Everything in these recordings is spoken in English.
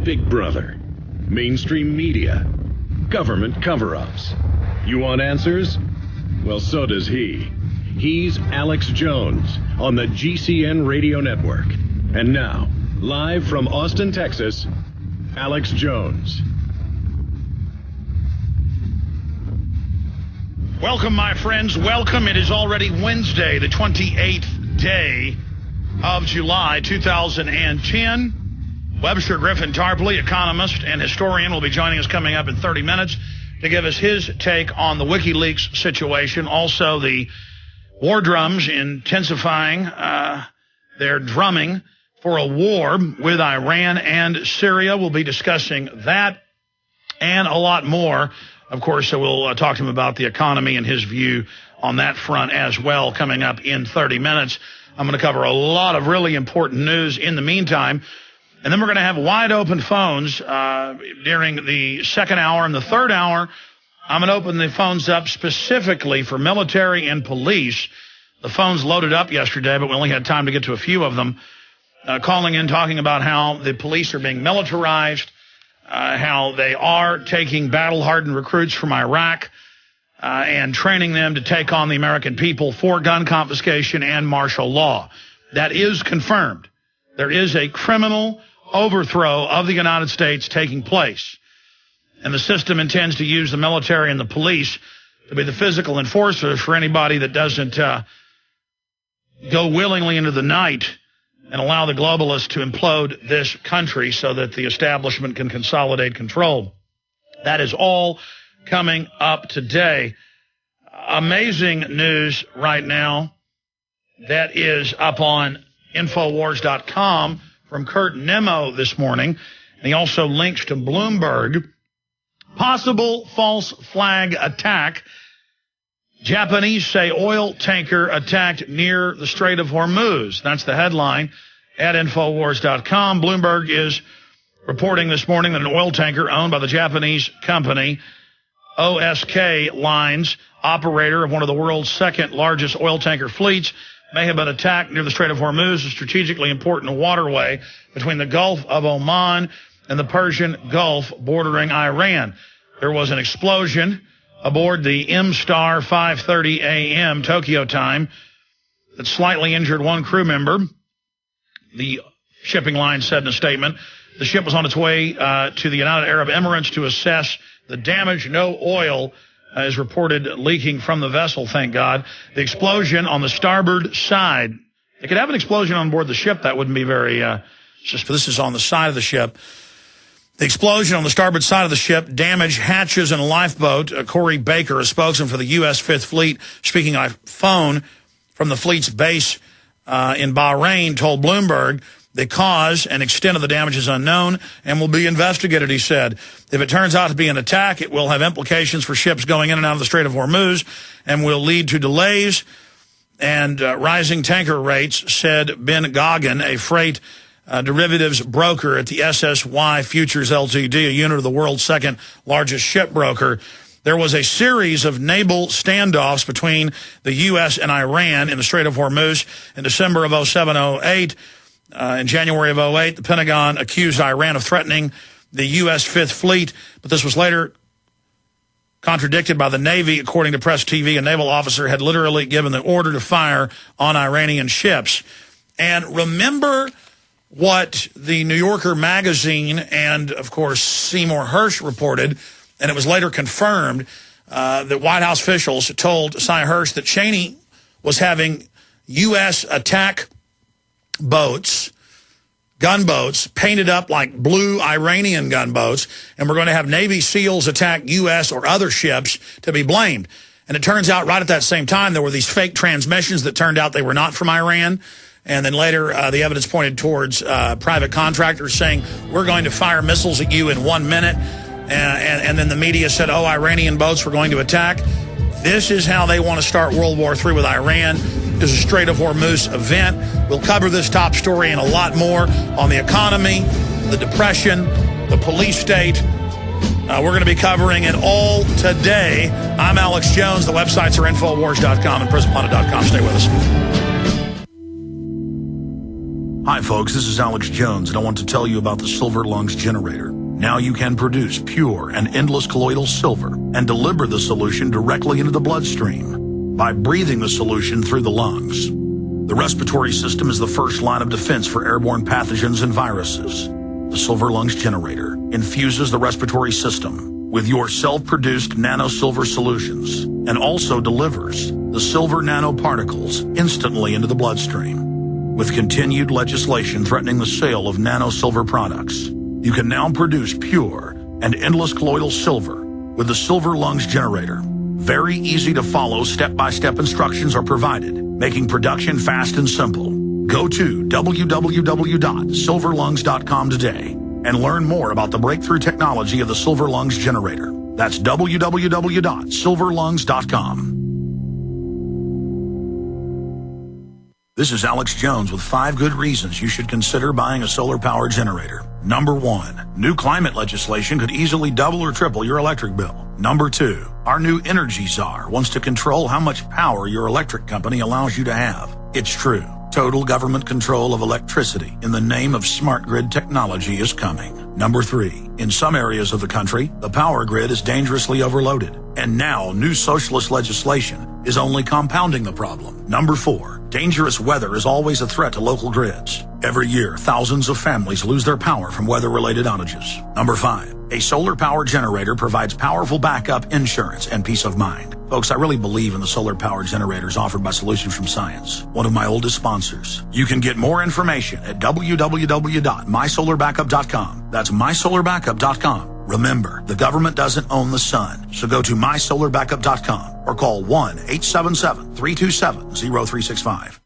Big Brother, mainstream media, government cover-ups. You want answers? Well, so does he. He's Alex Jones on the GCN Radio Network. And now, live from Austin, Texas, Alex Jones. Welcome, my friends. Welcome. It is already Wednesday, the 28th day of July, 2010. Webster Tarpley, economist and historian, will be joining us coming up in 30 minutes to give us his take on the Wikileaks situation. Also, the war drums intensifying their drumming for a war with Iran and Syria. We'll be discussing that and a lot more. Of course, we'll talk to him about the economy and his view on that front as well coming up in 30 minutes. I'm going to cover a lot of really important news in the meantime. And then we're going to have wide open phones during the second hour and the third hour. I'm going to open the phones up specifically for military and police. The phones loaded up yesterday, but we only had time to get to a few of them. Calling in, talking about how the police are being militarized, how they are taking battle-hardened recruits from Iraq and training them to take on the American people for gun confiscation and martial law. That is confirmed. There is a criminal overthrow of the United States taking place. And the system intends to use the military and the police to be the physical enforcers for anybody that doesn't go willingly into the night and allow the globalists to implode this country so that the establishment can consolidate control. That is all coming up today. Amazing news right now that is up on Infowars.com from Kurt Nemo this morning. And he also links to Bloomberg. Possible false flag attack. Japanese say oil tanker attacked near the Strait of Hormuz. That's the headline at Infowars.com. Bloomberg is reporting this morning that an oil tanker owned by the Japanese company OSK Lines, operator of one of the world's second largest oil tanker fleets, may have been attacked near the Strait of Hormuz, a strategically important waterway between the Gulf of Oman and the Persian Gulf bordering Iran. There was an explosion aboard the M-Star 5:30 a.m. Tokyo time that slightly injured one crew member. The shipping line said in a statement, the ship was on its way to the United Arab Emirates to assess the damage. No oil is reported leaking from the vessel, thank God. The explosion on the starboard side. They could have an explosion on board the ship. That wouldn't be very this is on the side of the ship. The explosion on the starboard side of the ship damaged hatches and a lifeboat. Corey Baker, a spokesman for the U.S. Fifth Fleet, speaking on phone from the fleet's base in Bahrain, told Bloomberg the cause and extent of the damage is unknown and will be investigated, he said. If it turns out to be an attack, it will have implications for ships going in and out of the Strait of Hormuz and will lead to delays and rising tanker rates, said Ben Goggin, a freight derivatives broker at the SSY Futures Ltd., a unit of the world's second largest ship broker. There was a series of naval standoffs between the U.S. and Iran in the Strait of Hormuz in December of 07-08. In January of 08, the Pentagon accused Iran of threatening the U.S. Fifth Fleet, but this was later contradicted by the Navy. According to Press TV, a naval officer had literally given the order to fire on Iranian ships. And remember what the New Yorker magazine and, of course, Seymour Hersh reported, and it was later confirmed that White House officials told Cy Hersh that Cheney was having U.S. attack boats, gunboats, painted up like blue Iranian gunboats, and we're going to have Navy SEALs attack U.S. or other ships to be blamed. And it turns out right at that same time there were these fake transmissions that turned out they were not from Iran. And then later the evidence pointed towards private contractors saying, we're going to fire missiles at you in 1 minute. And then the media said, oh, Iranian boats were going to attack. This is how they want to start World War III with Iran. Is a Strait of Hormuz event. We'll cover this top story and a lot more on the economy, the depression, the police state. We're going to be covering it all today. I'm Alex Jones. The websites are Infowars.com and PrisonPlanet.com. Stay with us. Hi folks, this is Alex Jones, and I want to tell you about the Silver Lungs generator. Now you can produce pure and endless colloidal silver and deliver the solution directly into the bloodstream by breathing the solution through the lungs. The respiratory system is the first line of defense for airborne pathogens and viruses. The Silver Lungs generator infuses the respiratory system with your self-produced nano-silver solutions and also delivers the silver nanoparticles instantly into the bloodstream. With continued legislation threatening the sale of nano-silver products, you can now produce pure and endless colloidal silver with the Silver Lungs generator. Very easy to follow step-by-step instructions are provided, making production fast and simple. Go to www.silverlungs.com today and learn more about the breakthrough technology of the Silver Lungs generator. That's www.silverlungs.com. This is Alex Jones with 5 good reasons you should consider buying a solar power generator. Number 1, new climate legislation could easily double or triple your electric bill. Number 2, our new energy czar wants to control how much power your electric company allows you to have. It's true. Total government control of electricity in the name of smart grid technology is coming. Number 3, in some areas of the country, the power grid is dangerously overloaded. And now new socialist legislation is only compounding the problem. Number 4, dangerous weather is always a threat to local grids. Every year, thousands of families lose their power from weather-related outages. Number 5, a solar power generator provides powerful backup insurance and peace of mind. Folks, I really believe in the solar power generators offered by Solutions from Science, one of my oldest sponsors. You can get more information at www.mysolarbackup.com. That's mysolarbackup.com. Remember, the government doesn't own the sun, so go to mysolarbackup.com or call 1-877-327-0365.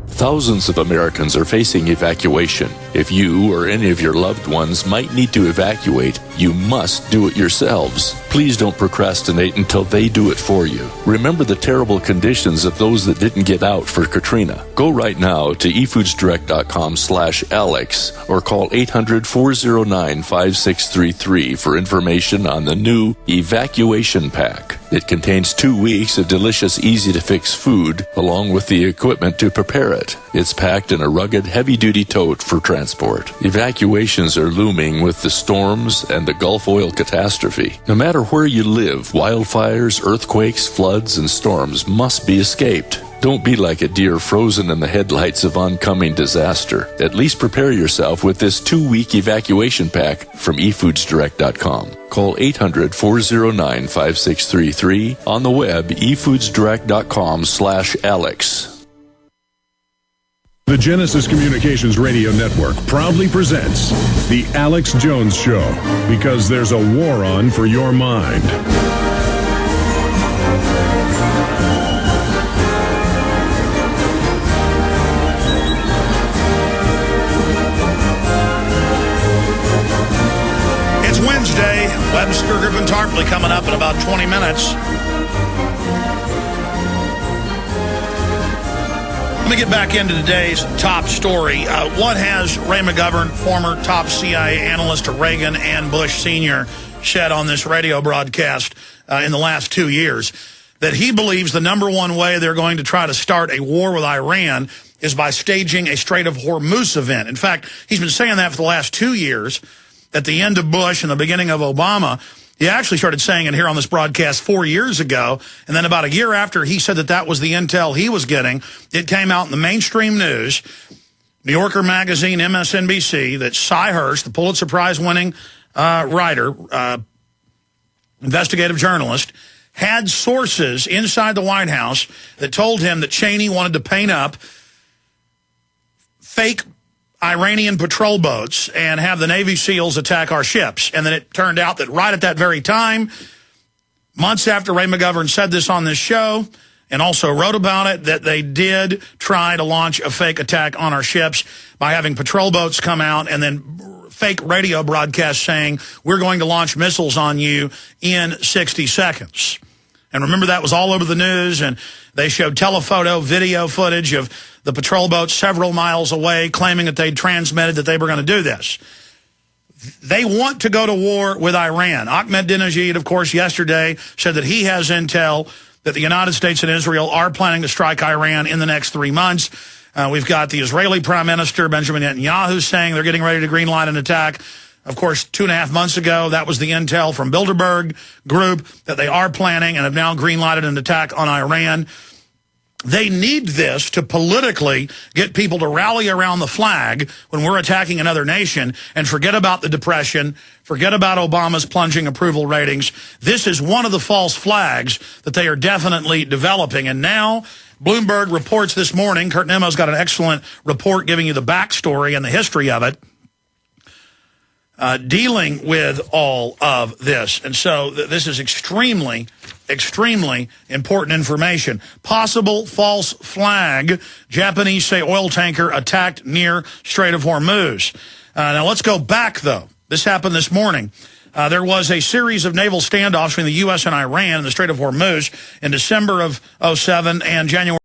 Thousands of Americans are facing evacuation. If you or any of your loved ones might need to evacuate, you must do it yourselves. Please don't procrastinate until they do it for you. Remember the terrible conditions of those that didn't get out for Katrina. Go right now to efoodsdirect.com/Alex or call 800-409-5633 for information on the new Evacuation Pack. It contains 2 weeks of delicious, easy-to-fix food, along with the equipment to prepare it. It's packed in a rugged, heavy-duty tote for transport. Evacuations are looming with the storms and the Gulf oil catastrophe. No matter where you live, wildfires, earthquakes, floods, and storms must be escaped. Don't be like a deer frozen in the headlights of oncoming disaster. At least prepare yourself with this 2-week evacuation pack from efoodsdirect.com. Call 800-409-5633. On the web, efoodsdirect.com/Alex. The Genesis Communications Radio Network proudly presents The Alex Jones Show, because there's a war on for your mind. It's Wednesday. Webster Tarpley coming up in about 20 minutes. Let me get back into today's top story. What has Ray McGovern, former top CIA analyst to Reagan and Bush Sr., said on this radio broadcast in the last 2 years? That he believes the number one way they're going to try to start a war with Iran is by staging a Strait of Hormuz event. In fact, he's been saying that for the last 2 years. At the end of Bush and the beginning of Obama, he actually started saying it here on this broadcast 4 years ago, and then about a year after he said that that was the intel he was getting, it came out in the mainstream news, New Yorker magazine, MSNBC, that Cy Hurst, the Pulitzer Prize-winning writer, investigative journalist, had sources inside the White House that told him that Cheney wanted to paint up fake Iranian patrol boats and have the Navy SEALs attack our ships. And then it turned out that right at that very time, months after Ray McGovern said this on this show and also wrote about it, that they did try to launch a fake attack on our ships by having patrol boats come out and then fake radio broadcasts saying, we're going to launch missiles on you in 60 seconds. And remember, that was all over the news, and they showed telephoto video footage of the patrol boats several miles away claiming that they'd transmitted that they were going to do this. They want to go to war with Iran. Ahmadinejad, of course, yesterday said that he has intel that the United States and Israel are planning to strike Iran in the next 3 months. We've got the Israeli Prime Minister, Benjamin Netanyahu, saying they're getting ready to greenlight an attack. Of course, 2.5 months ago, that was the intel from Bilderberg Group that they are planning and have now greenlighted an attack on Iran. They need this to politically get people to rally around the flag when we're attacking another nation and forget about the Depression, forget about Obama's plunging approval ratings. This is one of the false flags that they are definitely developing. And now Bloomberg reports this morning, Kurt Nemo's got an excellent report giving you the backstory and the history of it, dealing with all of this. And so this is extremely important information. Possible false flag. Japanese say oil tanker attacked near Strait of Hormuz. Now let's go back, though. This happened this morning. There was a series of naval standoffs between the U.S. and Iran in the Strait of Hormuz in December of 2007 and January